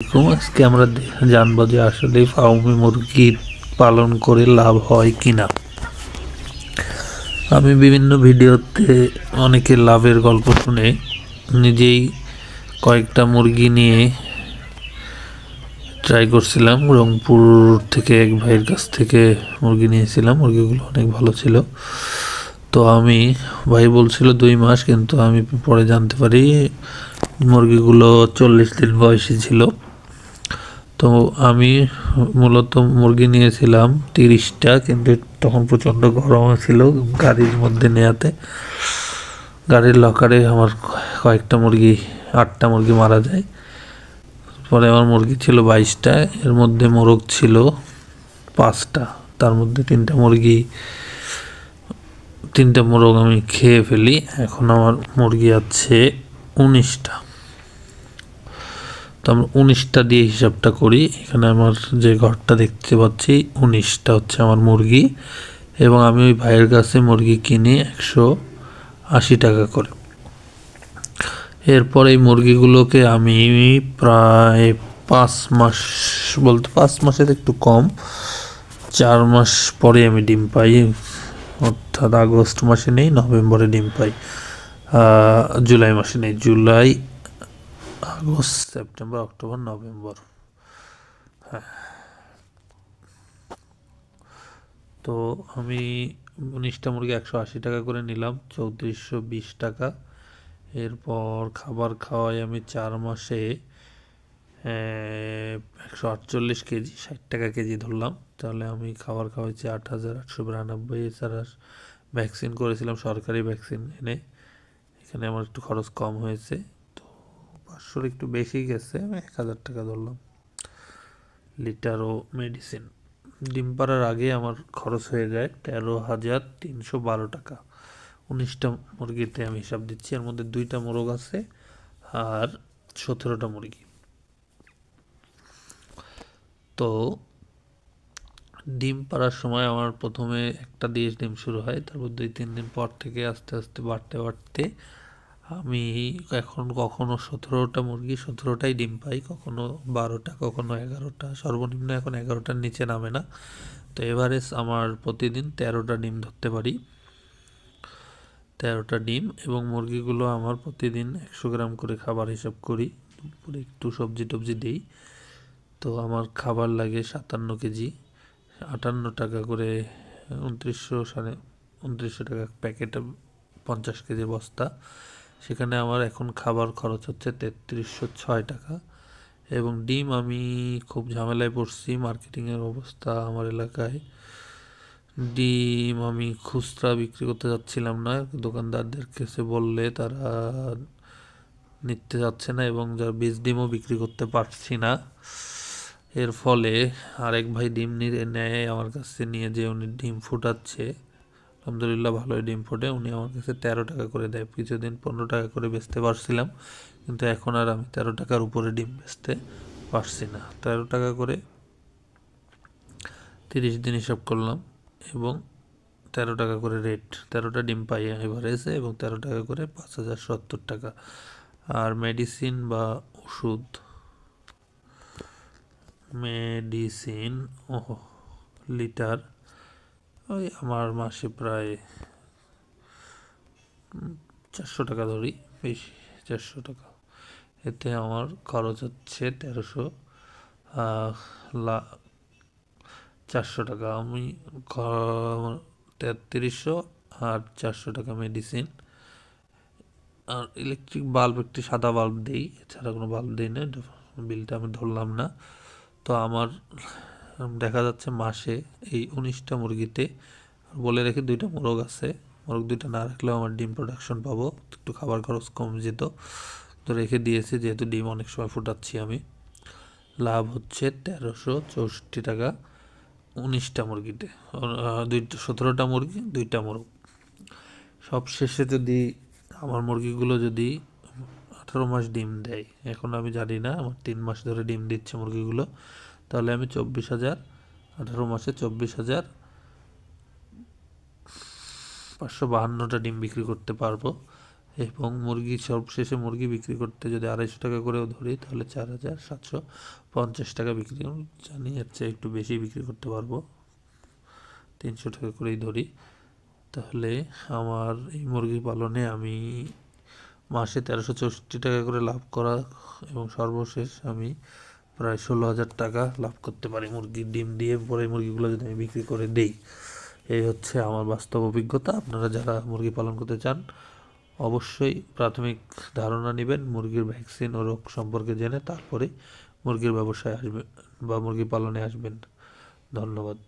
আজকে আমরা জানবো যে আসলে ফার্মি মুরগি পালন করে লাভ হয় কিনা। আমি বিভিন্ন ভিডিওতে অনেকের লাভের গল্প শুনে নিজেই কয়েকটা মুরগি নিয়ে ট্রাই করছিলাম। রংপুর থেকে এক ভাইয়ের কাছ থেকে মুরগি নিয়েছিলাম, মুরগিগুলো অনেক ভালো ছিল। তো ভাই বলছিল 2 মাস, কিন্তু আমি পরে জানতে পারি মুরগিগুলো 40 দিন বয়সী ছিল। তো আমি মূলত মুরগি নিয়েছিলাম 30টা, কিন্তু তখন প্রচণ্ড গরম ছিল গাড়ির মধ্যে নেয়াতে। গাড়ির লকারে আমার কয়েকটা মুরগি 8টা মুরগি মারা যায়। পরে আমার মুরগি ছিল 22টা, এর মধ্যে মোরগ ছিল 5টা। তার মধ্যে 3টা মোরগ আমি খেয়ে ফেলি। এখন আমার মুরগি আছে 19টা। তো আমরা 19টা দিয়ে হিসাবটা করি। এখানে আমার যে ঘরটা দেখতে পাচ্ছি 19টা হচ্ছে আমার মুরগি, এবং আমি ওই ভাইয়ের কাছে মুরগি কিনি 180 টাকা করে। এরপর এই মুরগিগুলোকে আমি প্রায় 5 মাস, বলতে 5 মাসের একটু কম, 4 মাস পরে আমি ডিম পাই। অর্থাৎ আগস্ট মাসে নেই, নভেম্বরে ডিম পাই। জুলাই মাসে নেই, July, August, September, October, November. হ্যাঁ, তো আমি 19টা মুরগি 180 টাকা করে নিলাম, 3420 টাকা। এরপর খাবার খাওয়াই আমি 4 মাসে 148 কেজি, 60 টাকা কেজি ধরলাম। তাহলে আমি খাবার খাওয়াইছি 8892। এছাড়া ভ্যাকসিন করেছিলাম, সরকারি ভ্যাকসিন এনে। এখানে আমার একটু খরচ কম হয়েছে, তো 500 একটু বেশি গেছে, আমি 1000 টাকা ধরলাম। লিটার ও মেডিসিন। ডিম পাড়ার আগে আমার খরচ হয়ে যায় 13,312 টাকা। 19টা মুরগিতে আমি হিসাব দিচ্ছি, এর মধ্যে 2টা মোরগ আছে আর 17টা মুরগি। তো ডিম পাড়ার সময় আমার প্রথমে একটা দিয়ে ডিম শুরু হয়, তারপর 2-3 দিন পর থেকে আস্তে আস্তে বাড়তে বাড়তে আমি এখন কখনো 17টা মুরগি 17টাই ডিম পাই, কখনো 12টা, কখনো 11টা। সর্বনিম্ন এখন 11টার নিচে নামে না। তো এভারেজ আমার প্রতিদিন 13টা ডিম ধরতে পারি, 13টা ডিম। এবং মুরগিগুলো আমার প্রতিদিন 100 গ্রাম করে খাবার হিসাব করি, দুপুরে একটু সবজি টবজি দিই। তো আমার খাবার লাগে 57 কেজি, 58 টাকা করে, 2900 টাকা প্যাকেট, 50 কেজি বস্তা। সেখানে আমার এখন খাবার খরচ হচ্ছে 3306 টাকা। এবং ডিম আমি খুব ঝামেলায় পড়ছি, মার্কেটিংয়ের অবস্থা আমার এলাকায়। ডিম আমি খুচরা বিক্রি করতে যাচ্ছিলাম না, দোকানদারদের কাছে বললে তারা নিতে যাচ্ছে না, এবং যার বীজ ডিমও বিক্রি করতে পারছি না। এর ফলে আরেক ভাই ডিম নেয় আমার কাছে, নিয়ে যে উনি ডিম ফুটাচ্ছে, আলহামদুলিল্লাহ ভালোই ডিম ফোটে। উনি আমার কাছে 13 টাকা করে দেয়। কিছুদিন 15 টাকা করে বেচতে পারছিলাম, কিন্তু এখন আর আমি 13 টাকার উপরে ডিম বেচতে পারছি না। 13 টাকা করে 30 দিন হিসাব করলাম, এবং 13 টাকা করে রেট, 13টা ডিম পাই এভারেজে, এবং 13 টাকা করে 5070 টাকা। আর মেডিসিন বা ওষুধ, মেডিসিন লিটার ওই আমার মাসে প্রায় 400 টাকা ধরি, বেশি 400 টাকা। এতে আমার খরচ হচ্ছে 400 টাকা। আমি 3300 আর 400 টাকা মেডিসিন। আর ইলেকট্রিক বাল্ব, একটি সাদা বাল্ব দিই, এছাড়া কোনো বাল্ব দিই না, বিলটা আমি ধরলাম না। তো আমার দেখা যাচ্ছে মাসে এই 19টা মুরগিতে, বলে রেখে 2টা মোরগ আছে, মোরগ 2টা না রাখলেও আমার ডিম প্রোডাকশন পাবো, একটু খাবার খরচ কম যেত, তো রেখে দিয়েছি। যেহেতু ডিম অনেক সময় ফুটাচ্ছি আমি, লাভ হচ্ছে 1364 টাকা 19টা মুরগিতে। 17টা মুরগি, 2টা মোরগ। সব শেষে যদি আমার মুরগিগুলো যদি 18 মাস ডিম দেয়, এখন আমি জানি না, আমার 3 মাস ধরে ডিম দিচ্ছে মুরগিগুলো, তাহলে আমি 24,000, 18 মাসে 24,552টা ডিম বিক্রি করতে পারবো। এবং মুরগি সবশেষে মুরগি বিক্রি করতে যদি 250 টাকা করেও ধরি তাহলে 4750 টাকা বিক্রি জানি, এর চেয়ে একটু বেশি বিক্রি করতে পারবো, 300 টাকা করেই ধরি। তাহলে আমার এই মুরগি পালনে আমি মাসে 1364 টাকা করে লাভ করা এবং সর্বশেষ আমি প্রায় 16,000 টাকা লাভ করতে পারি মুরগির ডিম দিয়ে। পরে মুরগিগুলো যদি আমি বিক্রি করে দেই, এই হচ্ছে আমার বাস্তব অভিজ্ঞতা। আপনারা যারা মুরগি পালন করতে চান অবশ্যই প্রাথমিক ধারণা নেবেন মুরগির ভ্যাকসিন ও রোগ সম্পর্কে জেনে, তারপরে মুরগির ব্যবসায় আসবেন বা মুরগি পালনে আসবেন। ধন্যবাদ।